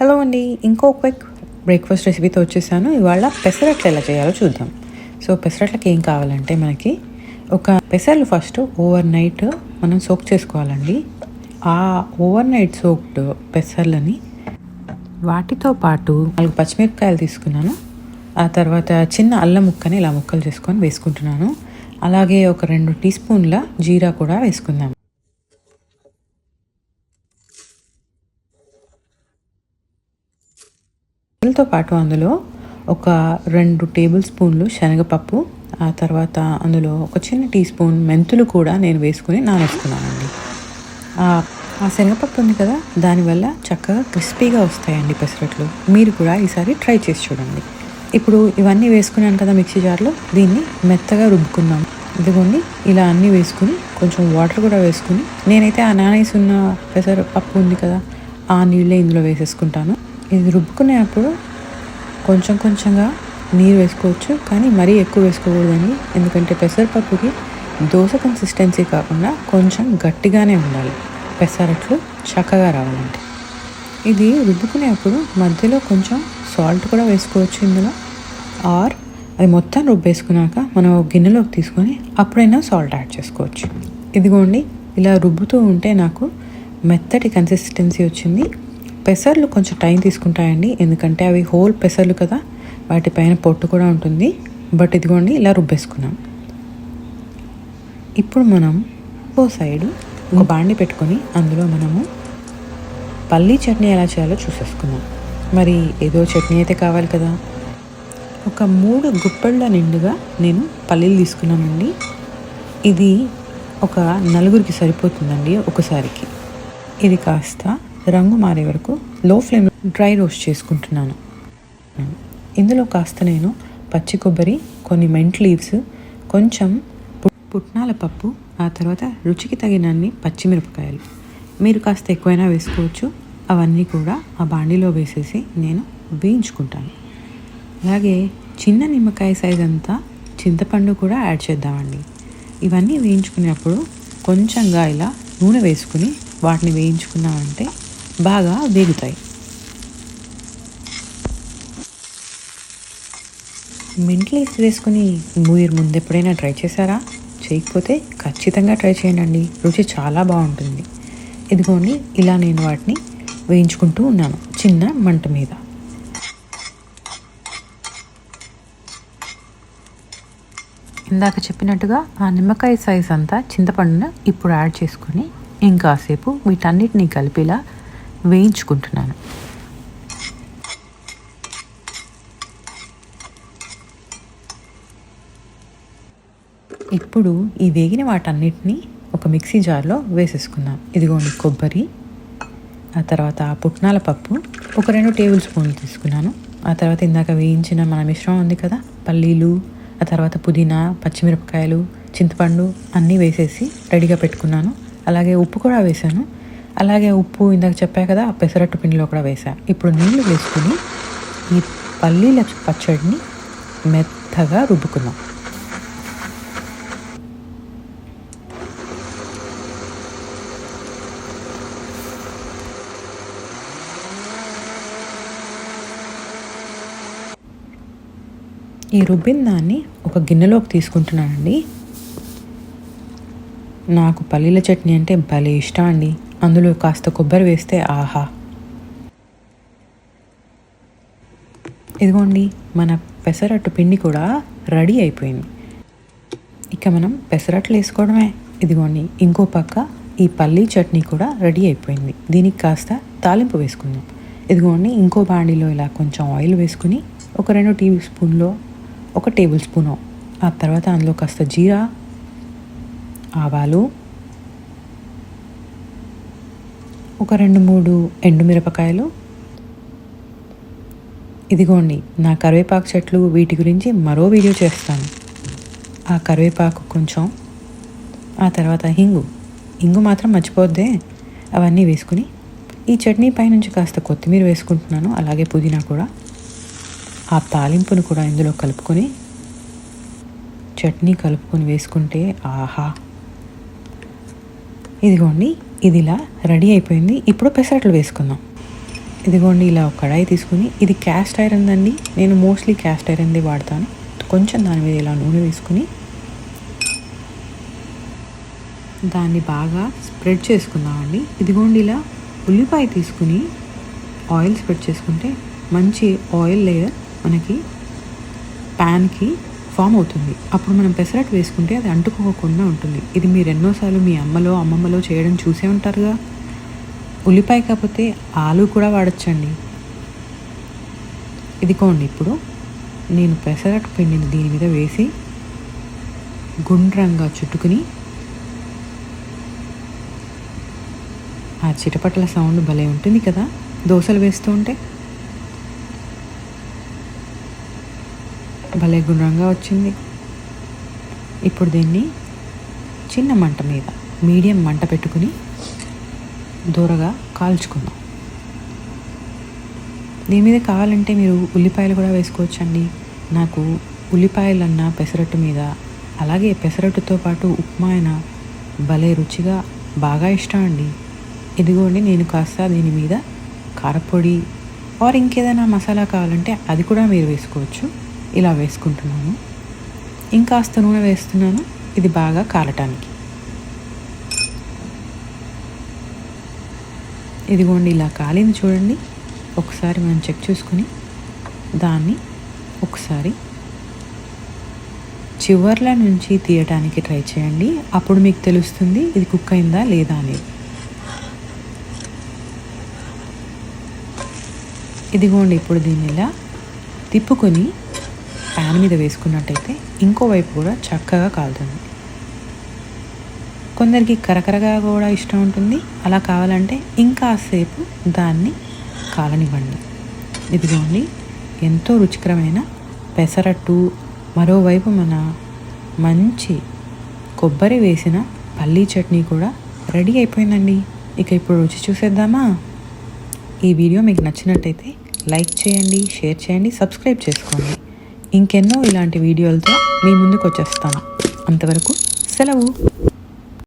Hello అండి, ఇంకో quick breakfast రెసిపీతో వచ్చేసాను. ఇవాళ పెసరట్లు ఎలా చేయాలో చూద్దాం. సో పెసరట్లకి ఏం కావాలంటే మనకి ఒక పెసర్లు ఫస్ట్ ఓవర్ నైట్ మనం సోక్ చేసుకోవాలండి. ఆ ఓవర్ నైట్ సోక్డ్ పెసర్లని వాటితో పాటు 4 పచ్చిమిరపకాయలు తీసుకున్నాను. ఆ తర్వాత చిన్న అల్లం ముక్కని ఇలా ముక్కలు చేసుకొని వేసుకుంటున్నాను. అలాగే ఒక 2 టీ స్పూన్ల జీరా కూడా వేసుకుందాం. తో పాటు అందులో ఒక 2 టేబుల్ స్పూన్లు శనగపప్పు, ఆ తర్వాత అందులో ఒక చిన్న టీ స్పూన్ మెంతులు కూడా నేను వేసుకుని నానేసుకున్నానండి. ఆ శనగపప్పు ఉంది కదా, దానివల్ల చక్కగా క్రిస్పీగా వస్తాయండి పెసరట్లు. మీరు కూడా ఈసారి ట్రై చేసి చూడండి. ఇప్పుడు ఇవన్నీ వేసుకున్నాను కదా మిక్సీ జార్లో, దీన్ని మెత్తగా రుబ్బుకున్నాం. ఇదిగోండి, ఇలా అన్నీ వేసుకుని కొంచెం వాటర్ కూడా వేసుకుని, నేనైతే ఆ నానేసి ఉన్న పెసరపప్పు ఉంది కదా, ఆ నీళ్ళే ఇందులో వేసేసుకుంటాను. ఇది రుబ్బుకునేటప్పుడు కొంచెం కొంచెంగా నీరు వేసుకోవచ్చు, కానీ మరీ ఎక్కువ వేసుకోకూడదండి. ఎందుకంటే పెసరపప్పుకి దోశ కన్సిస్టెన్సీ కాకుండా కొంచెం గట్టిగానే ఉండాలి పెసరట్లు చక్కగా రావాలంటే. ఇది రుబ్బుకునేప్పుడు మధ్యలో కొంచెం సాల్ట్ కూడా వేసుకోవచ్చు ఇందులో, ఆర్ అది మొత్తం రుబ్బేసుకున్నాక మనం గిన్నెలోకి తీసుకొని అప్పుడైనా సాల్ట్ యాడ్ చేసుకోవచ్చు. ఇదిగోండి, ఇలా రుబ్బుతూ ఉంటే నాకు మెత్తటి కన్సిస్టెన్సీ వచ్చింది. పెసర్లు కొంచెం టైం తీసుకుంటాయండి, ఎందుకంటే అవి హోల్ పెసర్లు కదా, వాటిపైన పొట్టు కూడా ఉంటుంది. బట్ ఇదిగోండి, ఇలా రుబ్బేసుకున్నాం. ఇప్పుడు మనం ఓ సైడు ఒక బాండి పెట్టుకొని అందులో మనము పల్లీ చట్నీ ఎలా చేయాలో చూసేసుకున్నాం. మరి ఏదో చట్నీ అయితే కావాలి కదా. ఒక 3 గుప్పెళ్ళ నిండుగా నేను పల్లీలు తీసుకున్నానండి. ఇది ఒక 4కి సరిపోతుందండి ఒకసారికి. ఇది కాస్త రంగు మారే వరకు లో ఫ్లేమ్ డ్రై రోస్ట్ చేసుకుంటున్నాను. ఇందులో కాస్త నేను పచ్చి కొబ్బరి, కొన్ని మెంట్ లీవ్స్, కొంచెం పుట్నాల పప్పు, ఆ తర్వాత రుచికి తగినన్ని పచ్చిమిరపకాయలు, మీరు కాస్త ఎక్కువైనా వేసుకోవచ్చు, అవన్నీ కూడా ఆ బాండీలో వేసేసి నేను వేయించుకుంటాను. అలాగే చిన్న నిమ్మకాయ సైజ్ అంతా చింతపండు కూడా యాడ్ చేద్దామండి. ఇవన్నీ వేయించుకునేప్పుడు కొంచెంగా ఇలా నూనె వేసుకుని వాటిని వేయించుకున్నామంటే బాగా వేగుతాయి. మెంట్ లీవ్స్ వేసుకుని మీరు ముందు ఎప్పుడైనా ట్రై చేశారా? చేయకపోతే ఖచ్చితంగా ట్రై చేయండి, రుచి చాలా బాగుంటుంది. ఇదిగోండి, ఇలా నేను వాటిని వేయించుకుంటూ ఉన్నాను చిన్న మంట మీద. ఇందాక చెప్పినట్టుగా ఆ నిమ్మకాయ సైజ్ అంతా చింతపండును ఇప్పుడు యాడ్ చేసుకుని ఇంకాసేపు వీటన్నిటినీ కలిపిలా వేయించుకుంటున్నాను. ఇప్పుడు ఈ వేగిన వాటన్నిటిని ఒక మిక్సీ జార్లో వేసేసుకుందాం. ఇదిగోండి, కొబ్బరి, ఆ తర్వాత పుట్నాల పప్పు ఒక 2 టేబుల్ స్పూన్లు తీసుకున్నాను. ఆ తర్వాత ఇందాక వేయించిన మన మిశ్రమం ఉంది కదా, పల్లీలు, ఆ తర్వాత పుదీనా, పచ్చిమిరపకాయలు, చింతపండు అన్నీ వేసేసి రెడీగా పెట్టుకున్నాను. అలాగే ఉప్పు కూడా వేసాను. అలాగే ఉప్పు ఇందాక చెప్పా కదా, పెసరట్టు పిండిలో కూడా వేసా. ఇప్పుడు నీళ్లు వేసుకుని ఈ పల్లీల పచ్చడిని మెత్తగా రుబ్బుకున్నాం. ఈ రుబ్బిన దాన్ని ఒక గిన్నెలోకి తీసుకుంటున్నానండి. నాకు పల్లీల చట్నీ అంటే భలే ఇష్టం అండి. అందులో కాస్త కొబ్బరి వేస్తే ఆహా. ఇదిగోండి, మన పెసరట్టు పిండి కూడా రెడీ అయిపోయింది. ఇక మనం పెసరట్లు వేసుకోవడమే. ఇదిగోండి, ఇంకో పక్క ఈ పల్లీ చట్నీ కూడా రెడీ అయిపోయింది. దీనికి కాస్త తాలింపు వేసుకుందాం. ఇదిగోండి, ఇంకో బాండీలో ఇలా కొంచెం ఆయిల్ వేసుకుని ఒక 2 టీ స్పూన్లో 1 టేబుల్ స్పూను, ఆ తర్వాత అందులో కాస్త జీరా, ఆవాలు, ఒక 2-3 ఎండుమిరపకాయలు. ఇదిగోండి, నా కరివేపాకు చెట్లు, వీటి గురించి మరో వీడియో చేస్తాను. ఆ కరివేపాకు కొంచెం, ఆ తర్వాత ఇంగు మాత్రం మర్చిపోద్దే. అవన్నీ వేసుకుని ఈ చట్నీ పైనుంచి కాస్త కొత్తిమీర వేసుకుంటున్నాను, అలాగే పుదీనా కూడా. ఆ తాలింపును కూడా ఇందులో కలుపుకొని చట్నీ కలుపుకొని వేసుకుంటే ఆహా. ఇదిగోండి, ఇది ఇలా రెడీ అయిపోయింది. ఇప్పుడు పెసరట్లు వేసుకుందాం. ఇదిగోండి ఇలా ఒక కడాయి తీసుకుని, ఇది క్యాస్ట్ ఐరన్ అండి, నేను మోస్ట్లీ క్యాస్ట్ ఐరన్ది వాడతాను. కొంచెం దాని మీద ఇలా నూనె వేసుకుని దాన్ని బాగా స్ప్రెడ్ చేసుకుందామండి. ఇదిగోండి ఇలా ఉల్లిపాయ తీసుకుని ఆయిల్ స్ప్రెడ్ చేసుకుంటే మంచి ఆయిల్ లేయర్ మనకి ప్యాన్కి ఫామ్ అవుతుంది. అప్పుడు మనం పెసరట్టు వేసుకుంటే అది అంటుకోకుండా ఉంటుంది. ఇది మీరు ఎన్నోసార్లు మీ అమ్మలో అమ్మమ్మలో చేయడం చూసే ఉంటారుగా. ఉల్లిపాయ కాకపోతే ఆలు కూడా వాడచ్చండి. ఇదిగోండి ఇప్పుడు నేను పెసరట్టు పిండిని దీని మీద వేసి గుండ్రంగా చుట్టుకుని, ఆ చిటపటల సౌండ్ భలే ఉంటుంది కదా దోశలు వేస్తూ ఉంటే. భలే గుండ్రంగా వచ్చింది. ఇప్పుడు దీన్ని చిన్న మంట మీద మీడియం మంట పెట్టుకుని దూరగా కాల్చుకుందాం. దీని మీద కావాలంటే మీరు ఉల్లిపాయలు కూడా వేసుకోవచ్చండి. నాకు ఉల్లిపాయలన్నా పెసరట్టు మీద, అలాగే పెసరట్టుతో పాటు ఉప్మా అయినా భలే రుచిగా బాగా ఇష్టం అండి. ఇదిగోండి నేను కాస్త దీని మీద కారపొడి ఆర్ ఇంకేదైనా మసాలా కావాలంటే అది కూడా మీరు వేసుకోవచ్చు. ఇలా వేసుకుంటున్నాను. ఇంకాస్త నూనె వేస్తున్నాను ఇది బాగా కాలటానికి. ఇదిగోండి ఇలా కాలింది చూడండి. ఒకసారి మనం చెక్ చేసుకుని దాన్ని ఒకసారి చివర్ల నుంచి తీయటానికి ట్రై చేయండి. అప్పుడు మీకు తెలుస్తుంది ఇది కుక్ అయిందా లేదా అనేది. ఇదిగోండి ఇప్పుడు దీన్ని ఇలా తిప్పుకొని ప్యాన్ మీద వేసుకున్నట్టయితే ఇంకోవైపు కూడా చక్కగా కాలుతుంది. కొందరికి కరకరగా కూడా ఇష్టం ఉంటుంది. అలా కావాలంటే ఇంకాసేపు దాన్ని కాలనివ్వండి. ఇదిగోండి ఎంతో రుచికరమైన పెసరట్టు, మరోవైపు మన మంచి కొబ్బరి వేసిన పల్లీ చట్నీ కూడా రెడీ అయిపోయిందండి. ఇక ఇప్పుడు రుచి చూసేద్దామా. ఈ వీడియో మీకు నచ్చినట్టయితే లైక్ చేయండి, షేర్ చేయండి, సబ్స్క్రైబ్ చేసుకోండి. ఇంకెన్నో ఇలాంటి వీడియోలతో మీ ముందుకు వచ్చేస్తాను. అంతవరకు సెలవు.